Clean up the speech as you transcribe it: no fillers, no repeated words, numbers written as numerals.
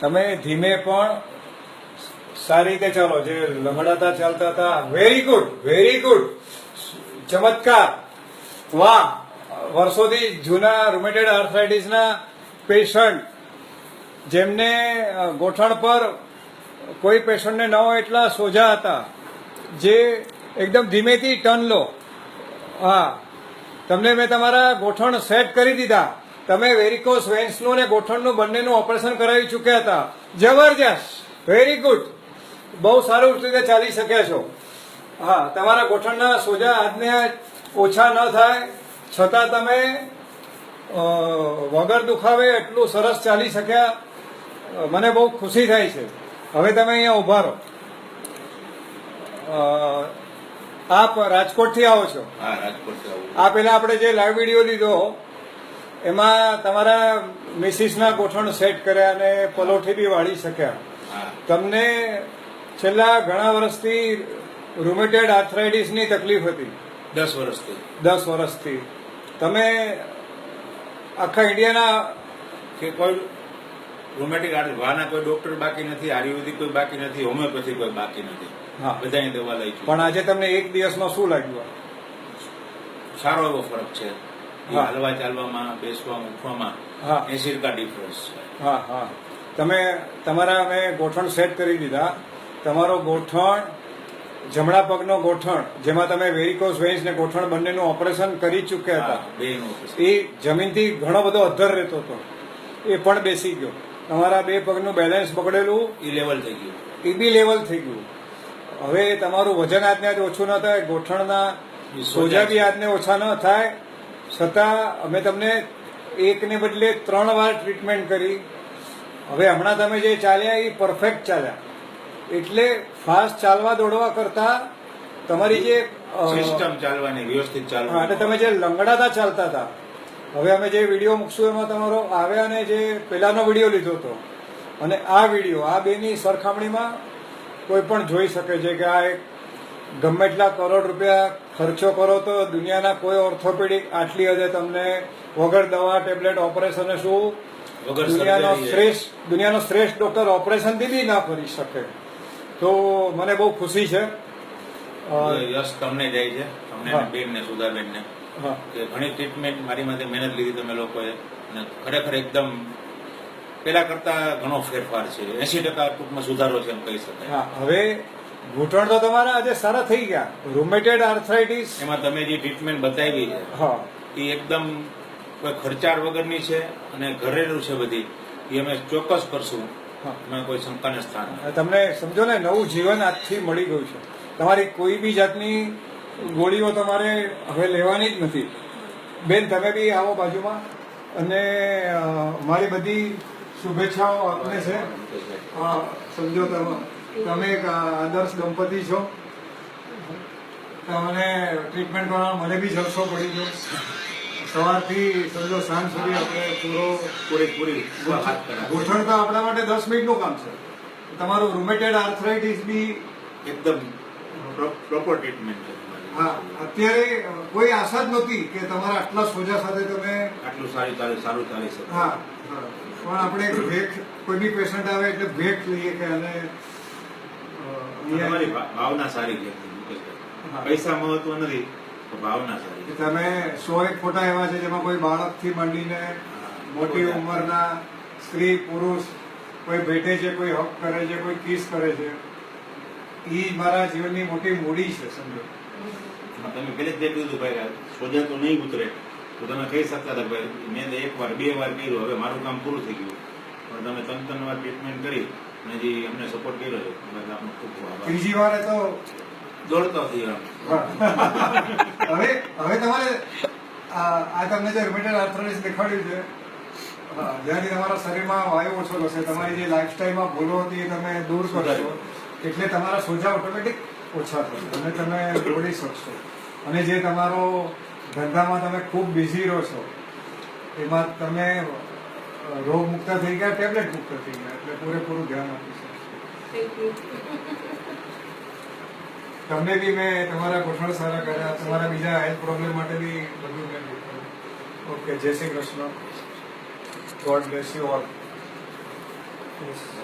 તમે ધીમે પણ સારી રીતે ચાલો. જે લંગડાતા ચાલતા હતા, વેરી ગુડ, વેરી ગુડ, ચમત્કાર, વાહ. વર્ષોથી જૂના રૂમેટેડ આર્થરાઇટિસના પેશન્ટ જેમને ગોઠણ પર કોઈ પેશન્ટને ન હોય એટલા સોજા હતા, જે એકદમ ધીમેથી ટર્ન લો. હા, તમને મેં તમારા ગોઠણ સેટ કરી દીધા. તમે વેરિકોસ વેન્સનું અને ગોઠણનું બંનેનું ઓપરેશન કરાવી ચૂક્યા હતા. જબરજસ્ત, વેરી ગુડ, બહુ સારું રીતે ચાલી શક્યા છો. હા, તમારા ગોઠણના સોજા આજને ઓછા ન થાય છતાં તમે વગર દુખાવે એટલું સરસ ચાલી શક્યા. મને બહુ ખુશી થાય છે. હવે તમે અહીંયા ઉભા રહો. આપ રાજકોટથી આવો છો? હા, રાજકોટથી આવું. આ પેલા આપણે જે લાઈવ વિડીયો લીધો એમાં તમારા મિસિસના ગોઠણ સેટ કર્યા અને પલોઠી બી વાળી શક્યા. હા. તમને છેલ્લા ઘણા વર્ષથી રૂમેટેડ આર્થરાઇટિસની તકલીફ હતી? 10 વર્ષથી. 10 વર્ષથી. તમે આખા ઇન્ડિયાના કે કોઈ રોમેટિક વાના કોઈ ડોક્ટર બાકી નથી, આયુર્વેદિક કોઈ બાકી નથી, હોમિયોપેથી કોઈ બાકી નથી. હા, બધાની દવા લઈ છું. પણ આજે તમને એક દિવસમાં શું લાગ્યું? સારો એવો ફરક છે. હા. હલવા ચાલવામાં, બેસવામાં, ઉઠવામાં હા. 80% ડિફરન્સ છે. હા હા, તમે તમારા અમે ગોઠણ સેટ કરી દીધા. તમારો ગોઠણ, જમણા પગનો ગોઠણ, જેમાં તમે વેરિકોસ વેન્સ ને ગોઠણ બંનેનું ઓપરેશન કરી ચૂક્યા હતા, બેનું એ જમીનથી ઘણો બધો અધ્ધર રહેતો હતો, એ પણ બેસી ગયો. તમારા બે પગનું બેલેન્સ બગડેલું એ લેવલ થઈ ગયું. એ બી લેવલ થઈ ગયું. હવે તમારું વજન આજને આજ ઓછું ન થાય, ગોઠણના સોજા બી આજને ઓછા ન થાય, છતાં અમે તમને એકને બદલે 3 વાર ટ્રીટમેન્ટ કરી. હવે હમણાં તમે જે ચાલ્યા એ પરફેક્ટ ચાલ્યા. એટલે ફાસ્ટ ચાલવા દોડવા કરતા તમારી જે સિસ્ટમ ચાલવાની, વ્યવસ્થિત હા, ચાલવાની. એટલે તમે જે લંગડાતા ચાલતા હતા, હવે અમે જે વિડીયો મૂકશું એમાં તમારો આવ્યા અને જે પેલાનો વિડીયો લીધો હતો અને આ વિડીયો, આ બેની સરખામણીમાં કોઈ પણ જોઈ શકે છે કે આ એક ગમે એટલા કરોડ રૂપિયા ખર્ચો કરો તો દુનિયાના કોઈ ઓર્થોપેડિક આટલી હદે તમને વગર દવા, ટેબ્લેટ, ઓપરેશન શું વગર દુનિયાનો શ્રેષ્ઠ ડોક્ટર ઓપરેશનથી બી ના કરી શકે. તો મને બહુ ખુશી છે. યશ તમને જાય છે, તમને હા. બેનને, સુધાબેનને, હા, કે ઘણી ટ્રીટમેન્ટ મારી માટે મહેનત લીધી તમે લોકોએ, અને ખરેખર એકદમ પેલા કરતા ઘણો ફેરફાર છે. 80% ટૂંકમાં સુધારો છે એમ કહી શકાય. હા. હવે ઘૂંટણ તો તમારા આજે સારા થઈ ગયા. રૂમેટેડ આર્થરાઇટિસ, એમાં તમે જે ટ્રીટમેન્ટ બતાવી છે હા, એ એકદમ કોઈ ખર્ચાળ વગરની છે અને ઘરેલું છે બધી. એ અમે ચોક્કસ કરશું. હા. એમાં કોઈ શંકાને સ્થાન નથી. તમને સમજો ને, નવું જીવન આજથી મળી ગયું છે. તમારી કોઈ બી જાતની ગોળીઓ તમારે હવે લેવાની જ નથી. બેન, તમે બી આવો બાજુમાં, અને મારી બધી શુભેચ્છાઓ આપને છે. હા, સમજો તમે એક આદર્શ દંપતી છો. તમને ટ્રીટમેન્ટ કરવાનો મને બી જલસો પડી ગયો. સવારથી સમજો સાંજ સુધી આપણે પૂરી ગોઠણ તો આપણા માટે 10 મિનિટનું કામ છે. તમારું રૂમેટેડ આર્થરાઇટિસ બી એકદમ પ્રોપર ટ્રીટમેન્ટ છે. હા, અત્યારે કોઈ આશા જ નહોતી કે તમારા આટલા સોજા સાથે તમે આટલું સારું ચાલી શકે. હા, પણ આપણે એક ભેખ, કોઈ બી પેશન્ટ આવે એટલે ભેખ લઈએ કે અને તમારી ભાવના સારી છે. હા. પૈસા મહત્વ નથી, તો ભાવના સારી છે. તમે 101 ફોટા એવા છે જેમાં કોઈ બાળકથી માંડીને મોટી ઉંમરના સ્ત્રી, પુરુષ, કોઈ ભેટે છે, કોઈ હક કરે છે, કોઈ કિસ કરે છે. એ મારા જીવનની મોટી મૂડી છે, સમજો. તમે પેલે જ દેખ્યું હતું ભાઈ, સોજા તો નહીં ઉતરે તો તમે કહી શકતા હતા ભાઈ મેં 1 વાર 2 વાર કર્યું, હવે મારું કામ પૂરું થઈ ગયું. પણ તમે 3 વાર ટ્રીટમેન્ટ કરી અને જે અમને સપોર્ટ કર્યો છે, બસ આપનો ખૂબ ખૂબ આભાર. ત્રીજી વારે તો દોડતો થઈ ગયો. હવે તમારે આ તમને જે રૂમેટેડ આર્થરાઇટિસ દેખાડ્યું છે, જ્યાંથી તમારા શરીરમાં વાયુ ઓછો થશે, તમારી જે લાઈફસ્ટાઈલમાં ભૂલો હતી એ તમે દૂર કરશો, એટલે તમારા સોજા ઓટોમેટિક ઓછા થશે અને તમે દોડી શકશો. અને જે તમારો ધંધામાં તમે ખૂબ બિઝી રહો છો, એમાં તમે રોગ મુક્ત થઈ ગયા, ટેબ્લેટ મુક્ત થઈ ગયા, એટલે પૂરેપૂરું ધ્યાન આપી શકશો. તમને બી મેં તમારા ગોઠણ સારા કર્યા, તમારા બીજા હેલ્થ પ્રોબ્લેમ માટે બી બધું મેં જોયું. ઓકે, જય Shri Krishna. God bless you all. Yes.